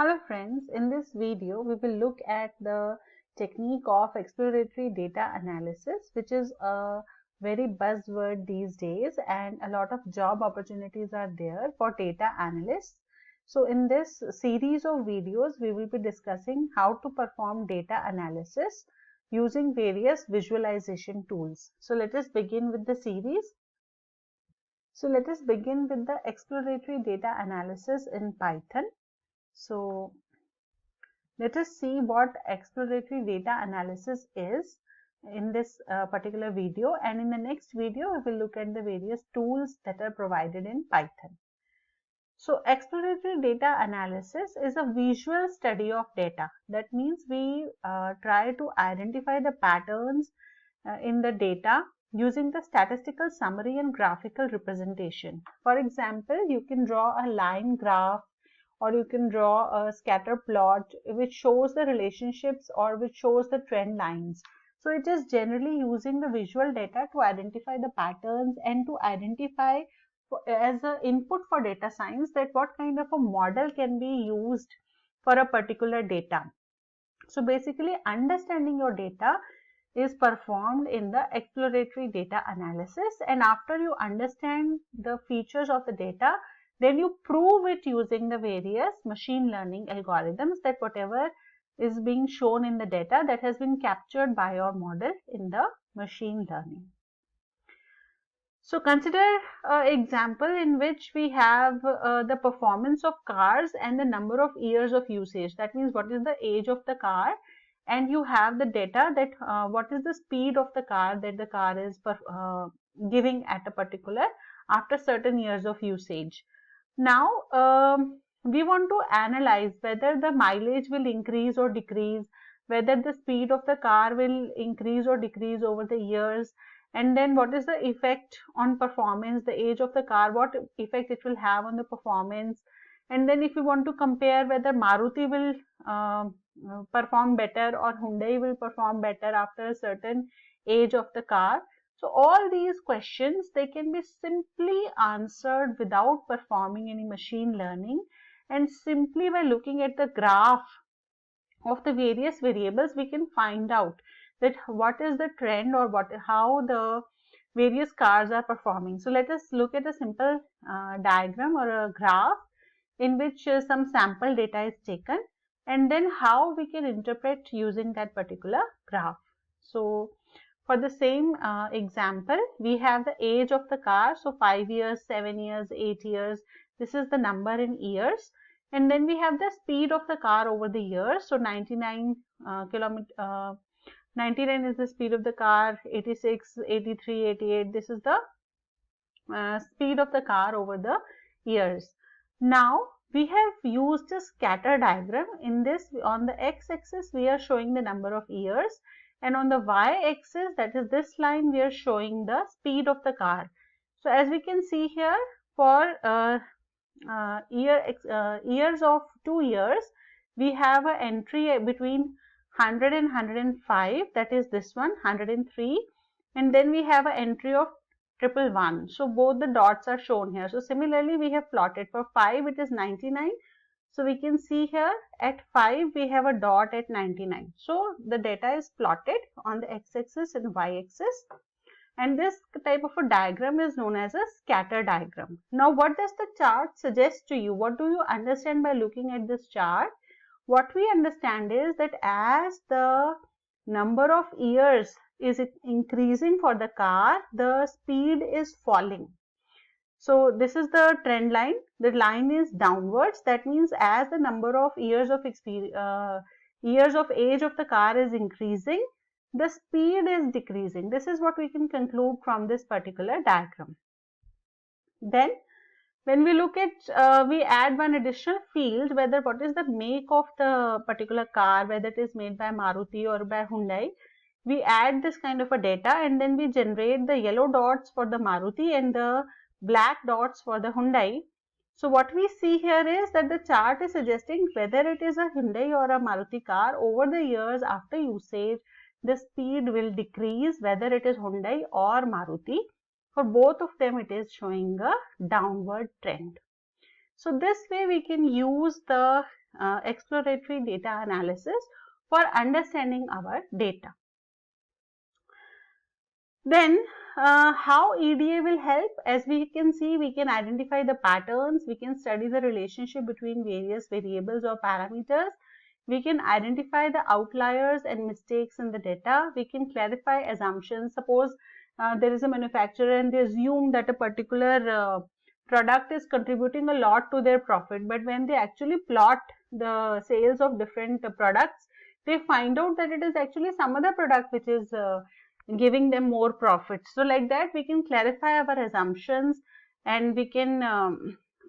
Hello friends, in this video we will look at the technique of exploratory data analysis, which is a very buzzword these days, and a lot of job opportunities are there for data analysts. So in this series of videos we will be discussing how to perform data analysis using various visualization tools. So let us begin with the series. So let us begin with the exploratory data analysis in Python. So let us see what exploratory data analysis is in this particular video, and in the next video we will look at the various tools that are provided in Python. So exploratory data analysis is a visual study of data. That means we try to identify the patterns in the data using the statistical summary and graphical representation. For example, you can draw a line graph, or you can draw a scatter plot which shows the relationships or which shows the trend lines. So it is generally using the visual data to identify the patterns and to identify as an input for data science that what kind of a model can be used for a particular data. So basically understanding your data is performed in the exploratory data analysis, and after you understand the features of the data, then you prove it using the various machine learning algorithms that whatever is being shown in the data that has been captured by your model in the machine learning. So consider an example in which we have the performance of cars and the number of years of usage. That means what is the age of the car, and you have the data that what is the speed of the car that the car is giving at a particular after certain years of usage. Now we want to analyze whether the mileage will increase or decrease, whether the speed of the car will increase or decrease over the years, and then what is the effect on performance, the age of the car, what effect it will have on the performance. And then if you want to compare whether Maruti will perform better or Hyundai will perform better after a certain age of the car. So all these questions, they can be simply answered without performing any machine learning, and simply by looking at the graph of the various variables we can find out that what is the trend or how the various cars are performing. So let us look at a simple diagram or a graph in which some sample data is taken, and then how we can interpret using that particular graph. So for the same example, we have the age of the car, so 5 years, 7 years, 8 years, this is the number in years. And then we have the speed of the car over the years, so 99 99 is the speed of the car, 86, 83, 88, this is the speed of the car over the years. Now we have used a scatter diagram. In this, on the x-axis we are showing the number of years, and on the y-axis, that is this line, we are showing the speed of the car. So as we can see here, for years of 2 years, we have an entry between 100 and 105, that is this one, 103, and then we have an entry of 111. So both the dots are shown here. So similarly, we have plotted for 5 it is 99. So we can see here at 5 we have a dot at 99. So the data is plotted on the x-axis and y-axis, and this type of a diagram is known as a scatter diagram. Now what does the chart suggest to you? What do you understand by looking at this chart? What we understand is that as the number of years is increasing for the car, the speed is falling. So this is the trend line. The line is downwards. That means as the number of years of years of age of the car is increasing, the speed is decreasing. This is what we can conclude from this particular diagram. Then when we look at, we add one additional field, whether what is the make of the particular car, whether it is made by Maruti or by Hyundai. We add this kind of a data, and then we generate the yellow dots for the Maruti and the black dots for the Hyundai. So what we see here is that the chart is suggesting whether it is a Hyundai or a Maruti car, over the years after usage, the speed will decrease whether it is Hyundai or Maruti. For both of them, it is showing a downward trend. So this way we can use the exploratory data analysis for understanding our data. Then how EDA will help? As we can see, we can identify the patterns, we can study the relationship between various variables or parameters, we can identify the outliers and mistakes in the data, we can clarify assumptions. Suppose there is a manufacturer and they assume that a particular product is contributing a lot to their profit, but when they actually plot the sales of different products, they find out that it is actually some other product which is giving them more profit. So like that we can clarify our assumptions, and we can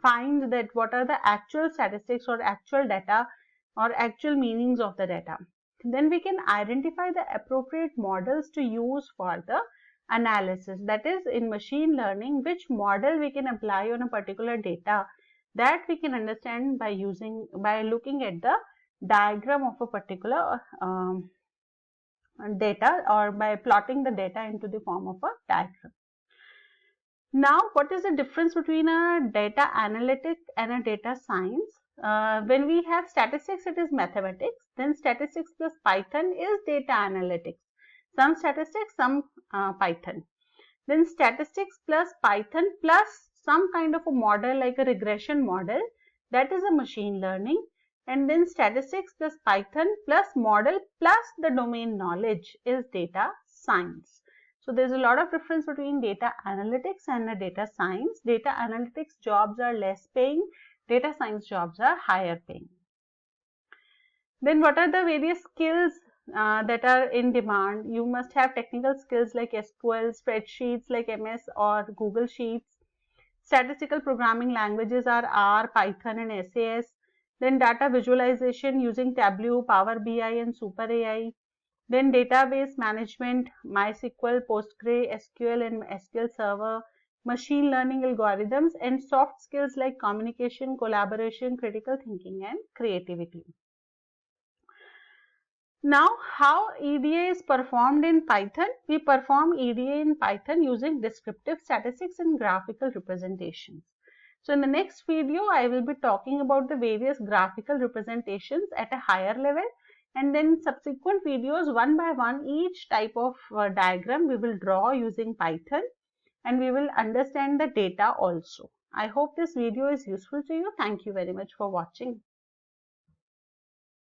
find that what are the actual statistics or actual data or actual meanings of the data. Then we can identify the appropriate models to use for the analysis. That is, in machine learning, which model we can apply on a particular data, that we can understand by looking at the diagram of a particular data, or by plotting the data into the form of a diagram. Now, what is the difference between a data analytic and a data science? When we have statistics, it is mathematics. Then statistics plus Python is data analytics. Some statistics, some Python. Then statistics plus Python plus some kind of a model like a regression model, that is a machine learning. And then statistics plus Python plus model plus the domain knowledge is data science. So there's a lot of difference between data analytics and data science. Data analytics jobs are less paying, data science jobs are higher paying. Then what are the various skills that are in demand? You must have technical skills like SQL, spreadsheets like MS or Google Sheets. Statistical programming languages are R, Python and SAS. Then data visualization using Tableau, Power BI and Super AI. Then database management, MySQL, PostgreSQL and SQL Server, machine learning algorithms, and soft skills like communication, collaboration, critical thinking and creativity. Now, how EDA is performed in Python? We perform EDA in Python using descriptive statistics and graphical representations. So in the next video, I will be talking about the various graphical representations at a higher level, and then subsequent videos, one by one, each type of diagram we will draw using Python, and we will understand the data also. I hope this video is useful to you. Thank you very much for watching.